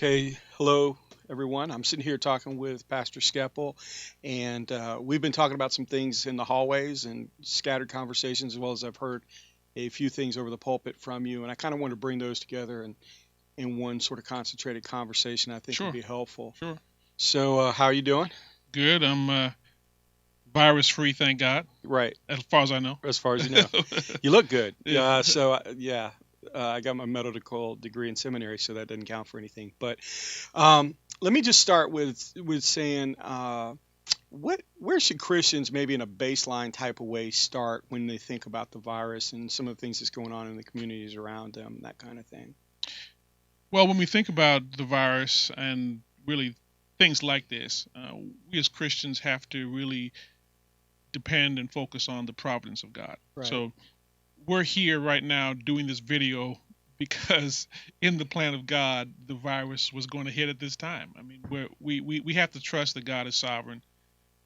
Okay, hello everyone. I'm sitting here talking with Pastor Skepple, and we've been talking about some things in the hallways and scattered conversations, as well as I've heard a few things over the pulpit from you, and I kind of want to bring those together in one sort of concentrated conversation I think would Sure, be helpful. sure. So, how are you doing? Good. I'm virus free, thank God, Right, as far as I know. as far as you know. You look good. Yeah. I got my medical degree in seminary, so that doesn't count for anything. But let me just start with saying, where should Christians, maybe in a baseline type of way, start when they think about the virus and some of the things that's going on in the communities around them, that kind of thing? Well, when we think about the virus and really things like this, we as Christians have to really depend and focus on the providence of God. Right. So we're here right now doing this video because in the plan of God, the virus was going to hit at this time. I mean, we have to trust that God is sovereign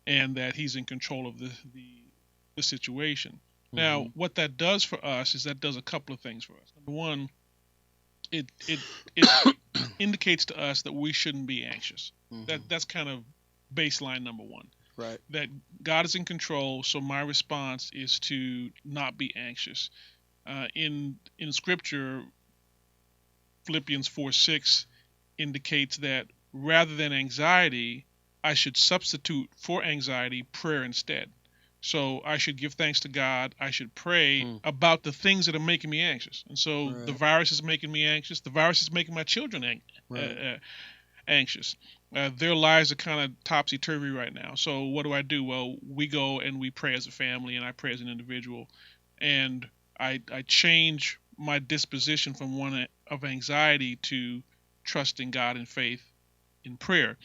and that He's in control of the situation. Now, Mhm. what that does for us is that does a couple of things for us. Number one, it indicates to us that we shouldn't be anxious. That's kind of baseline number one. Right. That God is in control, so my response is to not be anxious. In Scripture, Philippians 4:6 indicates that rather than anxiety, I should substitute for anxiety prayer instead. So I should give thanks to God. I should pray about the things that are making me anxious. And so the Right. virus is making me anxious. The virus is making my children Right. anxious. Their lives are kind of topsy-turvy right now. So what do? Well, we go and we pray as a family, and I pray as an individual. And I change my disposition from one of anxiety to trusting God in faith in prayer.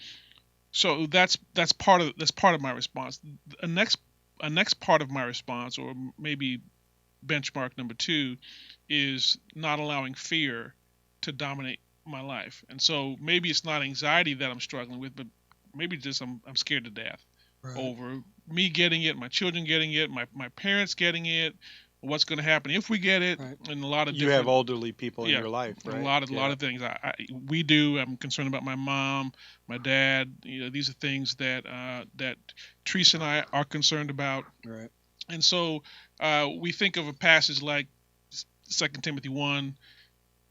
So that's part of my response. A next part of my response, or maybe benchmark number two, is not allowing fear to dominate my life. And so maybe it's not anxiety that I'm struggling with, but maybe just I'm scared to death Right. over me getting it, my children getting it, my parents getting it, what's going to happen if we get it, Right. and a lot of You have different elderly people in yeah, your life, a right? lot Yeah. of things. We do. I'm concerned about my mom, my dad. These are things that Teresa and I are concerned about. Right. And so we think of a passage like 2 Timothy 1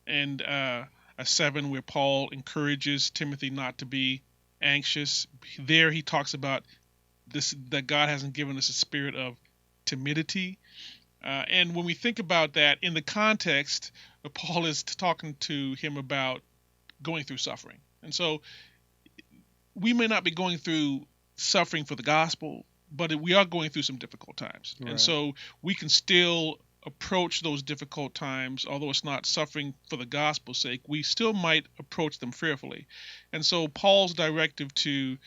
and a 7, where Paul encourages Timothy not to be anxious. There he talks about this, that God hasn't given us a spirit of timidity. And when we think about that in the context, Paul is talking to him about going through suffering. And so we may not be going through suffering for the gospel, but we are going through some difficult times. Right. And so we can still approach those difficult times, although it's not suffering for the gospel's sake, we still might approach them fearfully. And so Paul's directive to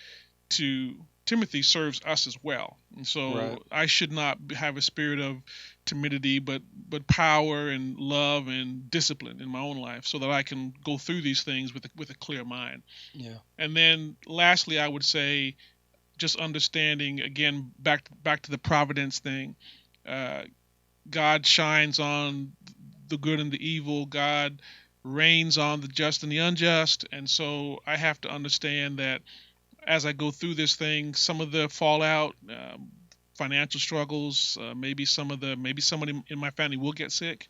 Timothy serves us as well. And so Right. I should not have a spirit of timidity, but power and love and discipline in my own life, so that I can go through these things with a clear mind. Yeah. And then lastly, I would say just understanding, again, back to the providence thing. God shines on the good and the evil. God reigns on the just and the unjust. And so I have to understand that as I go through this thing, some of the fallout, financial struggles, maybe somebody in my family will get sick,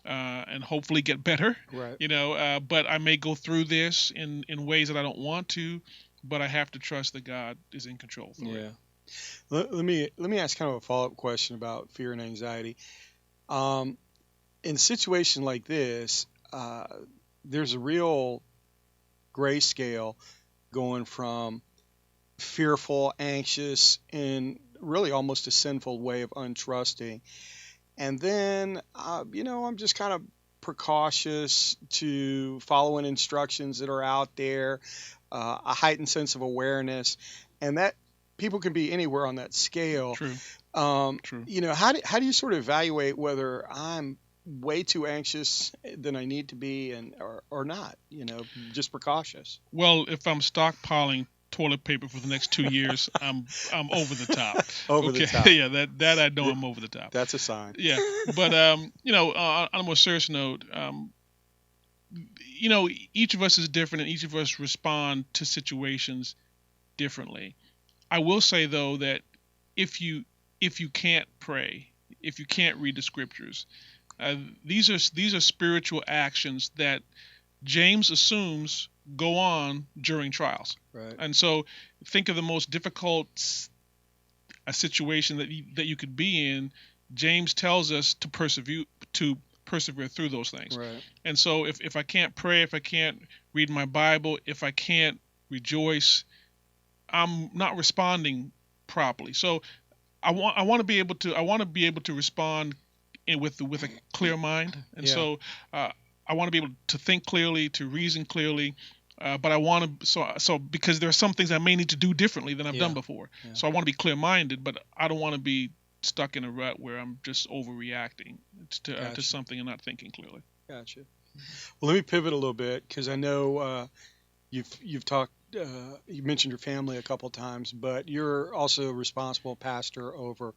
and hopefully get better. Right. But I may go through this in ways that I don't want to, but I have to trust that God is in control through it. Let me ask kind of a follow-up question about fear and anxiety. In a situation like this, there's a real grayscale going from fearful, anxious, and really almost a sinful way of untrusting. And then, I'm just kind of precautious to following instructions that are out there, a heightened sense of awareness, and that people can be anywhere on that scale. True. True. How do you sort of evaluate whether I'm way too anxious than I need to be and or not? Just precautious. Well, if I'm stockpiling toilet paper for the next 2 years, I'm over the top. Over Okay, the top. yeah, that I know I'm over the top. That's a sign. Yeah, but on a more serious note, each of us is different, and each of us respond to situations differently. I will say though that if you if you can't pray, if you can't read the scriptures, uh, these are spiritual actions that James assumes go on during trials. Right. And so think of the most difficult a situation that you could be in. James tells us to persevere through those things. Right. And so if I can't pray, if I can't read my Bible, if I can't rejoice, I'm not responding properly. So I want to be able to respond with a clear mind, and Yeah. so I want to be able to think clearly, to reason clearly. But I want to so because there are some things I may need to do differently than I've Yeah. done before. Yeah. So I want to be clear-minded, but I don't want to be stuck in a rut where I'm just overreacting to Gotcha. something and not thinking clearly. Gotcha. Well, let me pivot a little bit because I know you've talked. You mentioned your family a couple times, but you're also responsible pastor over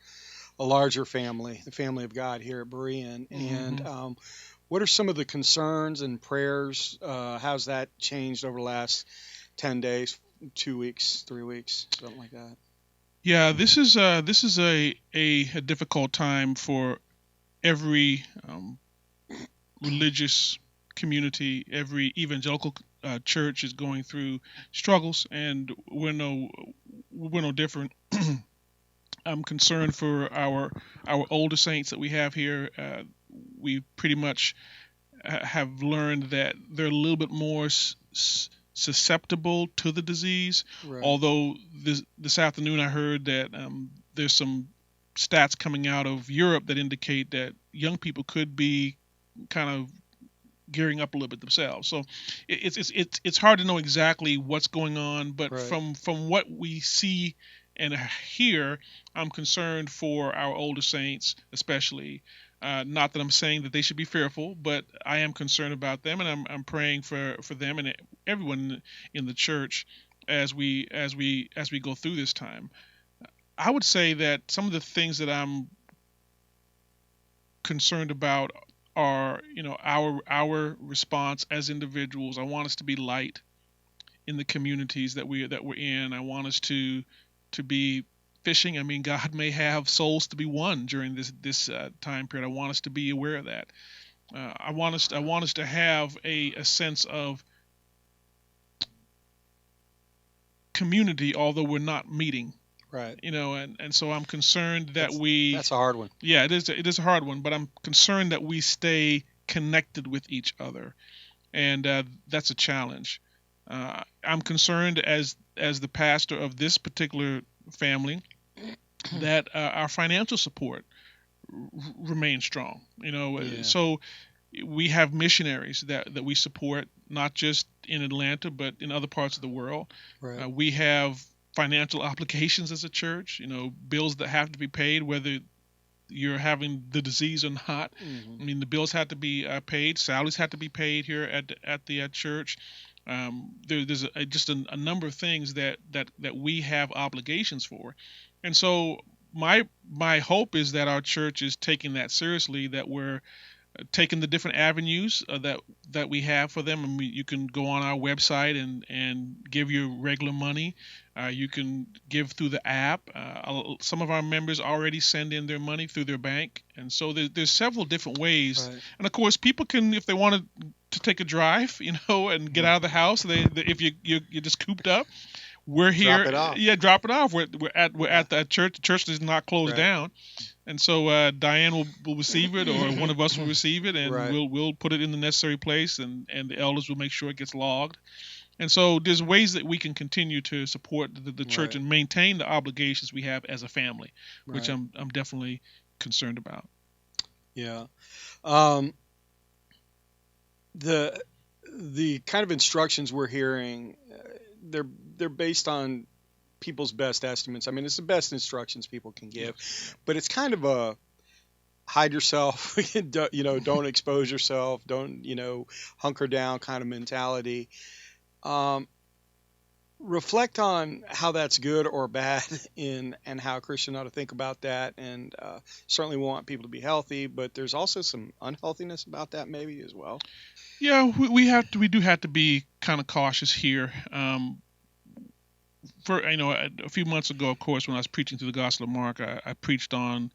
a larger family, the family of God here at Berean. And Mm-hmm. what are some of the concerns and prayers? How's that changed over the last 10 days, 2 weeks, 3 weeks, something like that? Yeah, this is a difficult time for every religious community. Every evangelical church is going through struggles, and we're no different. I'm concerned for our older saints that we have here. We pretty much have learned that they're a little bit more susceptible to the disease. Right. Although this afternoon I heard that there's some stats coming out of Europe that indicate that young people could be kind of gearing up a little bit themselves. So it's hard to know exactly what's going on, but Right. from what we see and hear, I'm concerned for our older saints, especially. Not that I'm saying that they should be fearful, but I am concerned about them, and I'm praying for them and everyone in the church as we go through this time. I would say that some of the things that I'm concerned about are, our response as individuals. I want us to be light in the communities that we're in. I want us to be fishing. I mean, God may have souls to be won during this time period. I want us to be aware of that. I want us to have a sense of community, although we're not meeting. Right. And so I'm concerned that That's a hard one. yeah, it is a hard one, but I'm concerned that we stay connected with each other, and that's a challenge. I'm concerned as the pastor of this particular family that our financial support remains strong. Yeah. So we have missionaries that we support, not just in Atlanta but in other parts of the world. Right. We have financial obligations as a church. Bills that have to be paid, whether you're having the disease or not. Mm-hmm. I mean, the bills have to be paid. Salaries have to be paid here at the church. There's just a number of things that we have obligations for, and so my hope is that our church is taking that seriously. That we're taking the different avenues that we have for them. And you can go on our website and give your regular money. You can give through the app. Some of our members already send in their money through their bank, and so there's several different ways. Right. And of course, people can, if they want to take a drive, and get out of the house. If you're just cooped up, we're here. Drop it off. Yeah, drop it off. We're at the church. The church is not closed Right. down. And so Diane will receive it, or one of us will receive it, and Right. we'll put it in the necessary place, and the elders will make sure it gets logged. And so there's ways that we can continue to support the church Right. and maintain the obligations we have as a family, which Right. I'm definitely concerned about. Yeah. Um, the kind of instructions we're hearing, they're based on people's best estimates. I mean, it's the best instructions people can give, but it's kind of a hide yourself, don't expose yourself, don't hunker down kind of mentality. Um, reflect on how that's good or bad in and how a Christian ought to think about that. And certainly we want people to be healthy, but there's also some unhealthiness about that maybe as well. Yeah, we do have to be kind of cautious here. For a few months ago, of course, when I was preaching through the Gospel of Mark, I preached on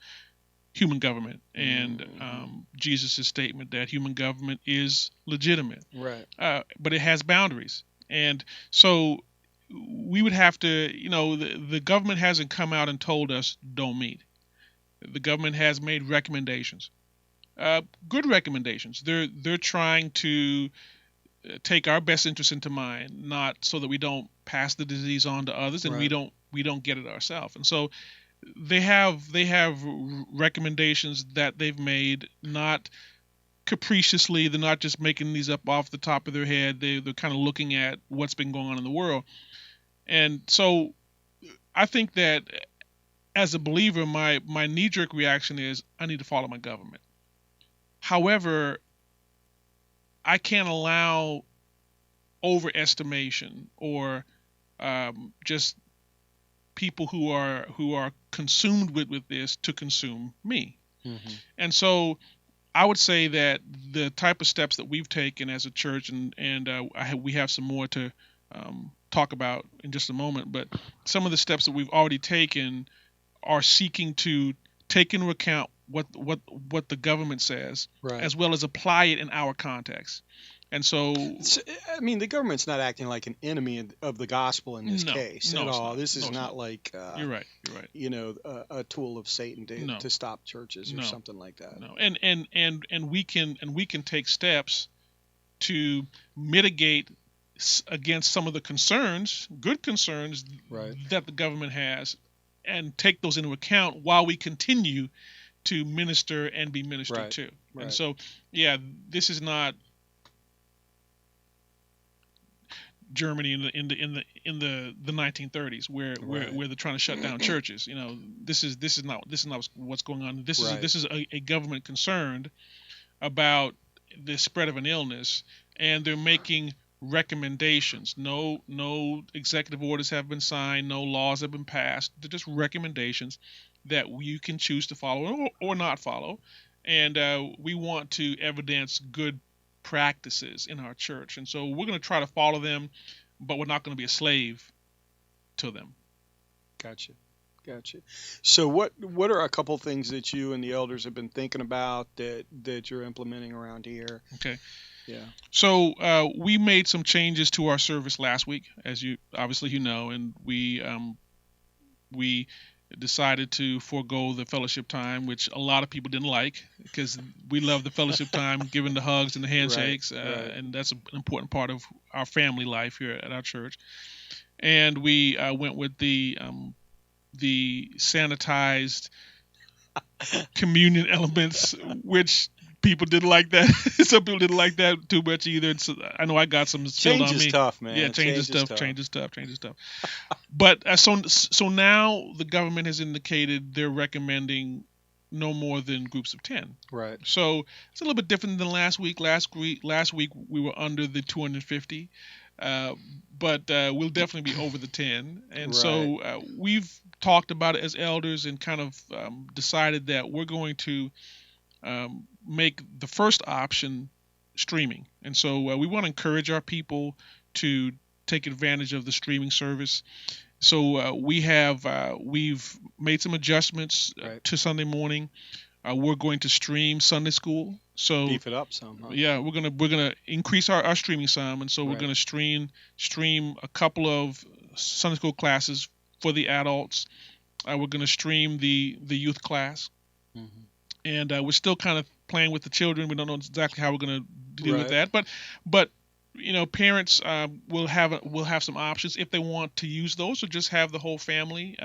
human government and Jesus' statement that human government is legitimate, Right. But it has boundaries. And so we would have to, the government hasn't come out and told us don't meet. The government has made recommendations, good recommendations. They're trying to take our best interest into mind, not so that we don't pass the disease on to others and Right. we don't get it ourselves. And so they have recommendations that they've made, not capriciously. They're not just making these up off the top of their head. They're kind of looking at what's been going on in the world. And so I think that as a believer, my knee-jerk reaction is I need to follow my government. However, I can't allow overestimation or just people who are consumed with this to consume me. Mm-hmm. And so I would say that the type of steps that we've taken as a church, and we have some more to talk about in just a moment, but some of the steps that we've already taken are seeking to take into account what the government says, Right. as well as apply it in our context. And so, I mean, the government's not acting like an enemy of the gospel in this case at it's all. not. This is No, it's not not. like You're right. You're right. a tool of Satan No, to stop churches or no, something like that. no. And we can take steps to mitigate against some of the concerns, good concerns, Right. that the government has, and take those into account while we continue to minister and be ministered Right. to. Right. And so, yeah, this is not Germany in the 1930s where Right. they're trying to shut down churches. This is not what's going on. Right. This is a government concerned about the spread of an illness, and they're making recommendations. No executive orders have been signed, no laws have been passed. They're just recommendations that you can choose to follow or not follow. And we want to evidence good practices in our church, and so we're going to try to follow them, but we're not going to be a slave to them. Gotcha. So what are a couple things that you and the elders have been thinking about that you're implementing around here? Okay. Yeah. So we made some changes to our service last week, as you know, and we decided to forego the fellowship time, which a lot of people didn't like, because we love the fellowship time, giving the hugs and the handshakes, Right. and that's an important part of our family life here at our church. And we went with the sanitized communion elements, which people didn't like that. Some people didn't like that too much either. I know I got some spilled on me. Change is tough, man. Yeah, change is tough. But so now the government has indicated they're recommending no more than groups of 10. Right. So it's a little bit different than last week. Last week we were under the 250, but we'll definitely be over the 10. And Right. So we've talked about it as elders and kind of decided that we're going to make the first option streaming. And so we want to encourage our people to take advantage of the streaming service. So we've made some adjustments Right. to Sunday morning. We're going to stream Sunday school. So Beef it up some. Huh? yeah, we're gonna increase our streaming some, and so we're Right. gonna stream a couple of Sunday school classes for the adults. We're gonna stream the youth class. Mm-hmm. And we're still kind of playing with the children. We don't know exactly how we're going to deal with Right. that, but parents will have some options if they want to use those, or just have the whole family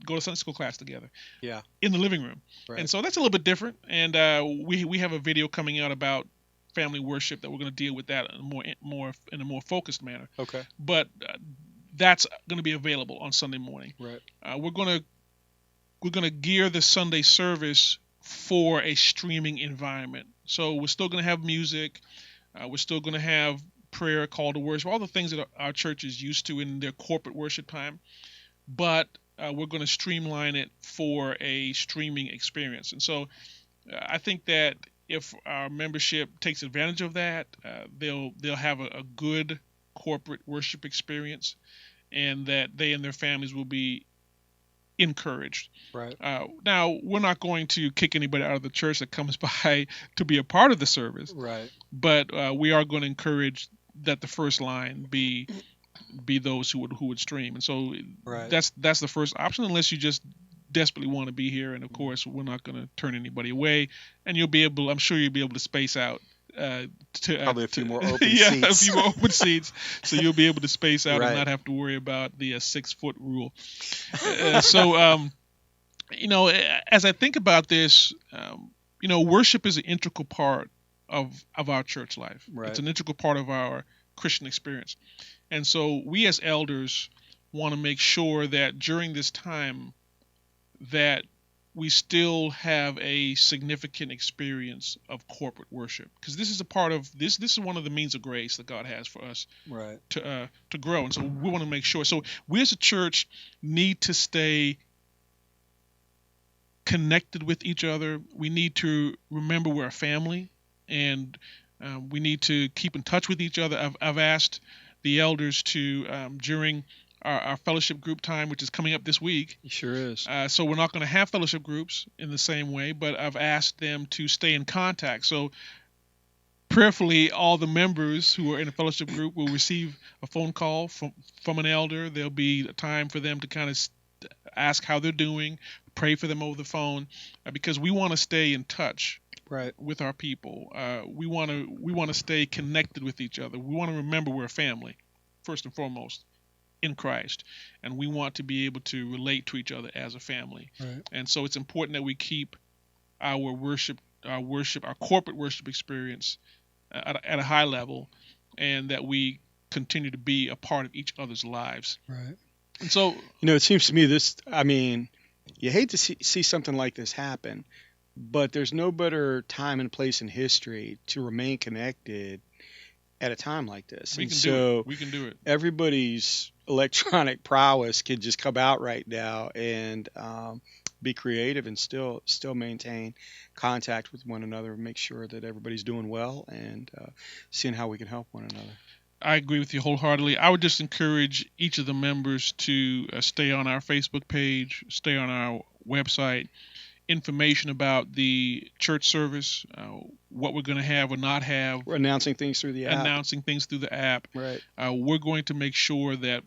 go to Sunday school class together. Yeah. In the living room. Right. And so that's a little bit different. And we have a video coming out about family worship that we're going to deal with that in a more focused manner. Okay. But that's going to be available on Sunday morning. Right. We're going to gear the Sunday service for a streaming environment. So we're still going to have music. We're still going to have prayer, call to worship, all the things that our church is used to in their corporate worship time. But we're going to streamline it for a streaming experience. And so I think that if our membership takes advantage of that, they'll have a good corporate worship experience, and that they and their families will be encouraged. Right. Now, we're not going to kick anybody out of the church that comes by to be a part of the service, Right. but we are going to encourage that the first line be those who would stream. And so Right. that's the first option, unless you just desperately want to be here. And of course, we're not going to turn anybody away. And I'm sure you'll be able to space out Probably a few more open yeah, seats. a few more open seats, so you'll be able to space out Right. and not have to worry about the 6-foot rule. So as I think about this, worship is an integral part of our church life. Right. It's an integral part of our Christian experience. And so we as elders want to make sure that during this time that we still have a significant experience of corporate worship, because this is a part of this is one of the means of grace that God has for us Right. to grow. And so we want to make sure. So we as a church need to stay connected with each other. We need to remember we're a family, and we need to keep in touch with each other. I've asked the elders to during our fellowship group time, which is coming up this week. It sure is. So we're not going to have fellowship groups in the same way, but I've asked them to stay in contact. So prayerfully, all the members who are in a fellowship group will receive a phone call from an elder. There'll be a time for them to kind of ask how they're doing, pray for them over the phone, because we want to stay in touch. Right. With our people. We want to stay connected with each other. We want to remember we're a family, first and foremost, in Christ, and we want to be able to relate to each other as a family. Right. And so it's important that we keep our corporate worship experience at a high level, and that we continue to be a part of each other's lives. Right. And so, it seems to me you hate to see something like this happen, but there's no better time and place in history to remain connected at a time like this. We can do it. Everybody's electronic prowess can just come out right now and be creative and still maintain contact with one another, make sure that everybody's doing well, and seeing how we can help one another. I agree with you wholeheartedly. I would just encourage each of the members to stay on our Facebook page, stay on our website. Information about the church service, what we're going to have or not have. We're announcing things through the app. Right. We're going to make sure that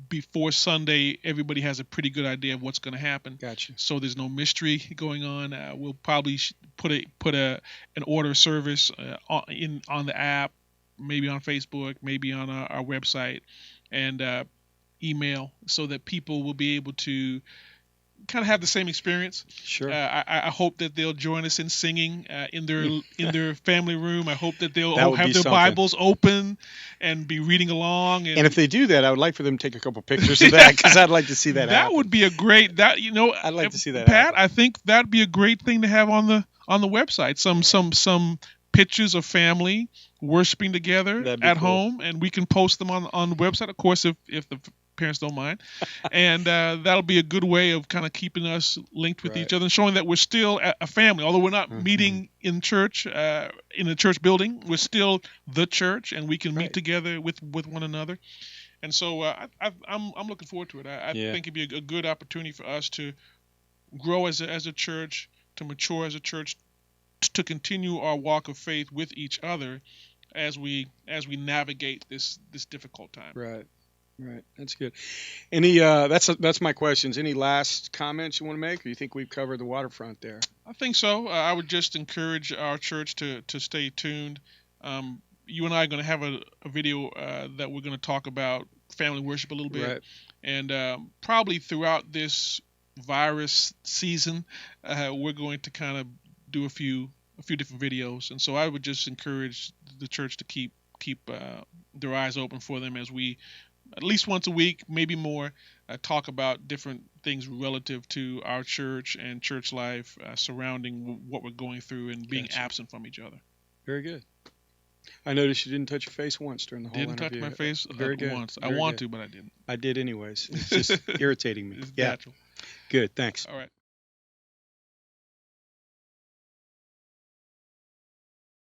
before Sunday, everybody has a pretty good idea of what's going to happen. Gotcha. So there's no mystery going on. We'll probably put an order of service on the app, maybe on Facebook, maybe on our website, and email, so that people will be able to kind of have the same experience. Sure. I hope that they'll join us in singing in their family room. I hope that they'll have their something. Bibles open and be reading along. And if they do that, I would like for them to take a couple pictures of that, because I'd like to see that. That would be a great. I'd like to see that. Pat, happen. I think that'd be a great thing to have on the website. Some pictures of family worshiping together at home, and we can post them on the website, of course, if the parents don't mind. And that'll be a good way of kind of keeping us linked with each other and showing that we're still a family. Although we're not meeting in church, in a church building, we're still the church, and we can meet together with one another. And so I'm looking forward to it. I think it'd be a good opportunity for us to grow as a church, to mature as a church, to continue our walk of faith with each other as we navigate this difficult time. Right. That's good. Any that's my questions. Any last comments you want to make, or you think we've covered the waterfront there? I think so. I would just encourage our church to stay tuned. You and I are going to have a video that we're going to talk about family worship a little bit. Right. And probably throughout this virus season, we're going to kind of do a few different videos. And so I would just encourage the church to keep their eyes open for them as we, at least once a week, maybe more, talk about different things relative to our church and church life surrounding what we're going through and being absent from each other. Very good. I noticed you didn't touch your face once during the whole Didn't touch interview. my face Very good. once. I Very want good. to, but I didn't. I did anyways. It's just irritating me. It's Yeah. natural. Good. Thanks. All right.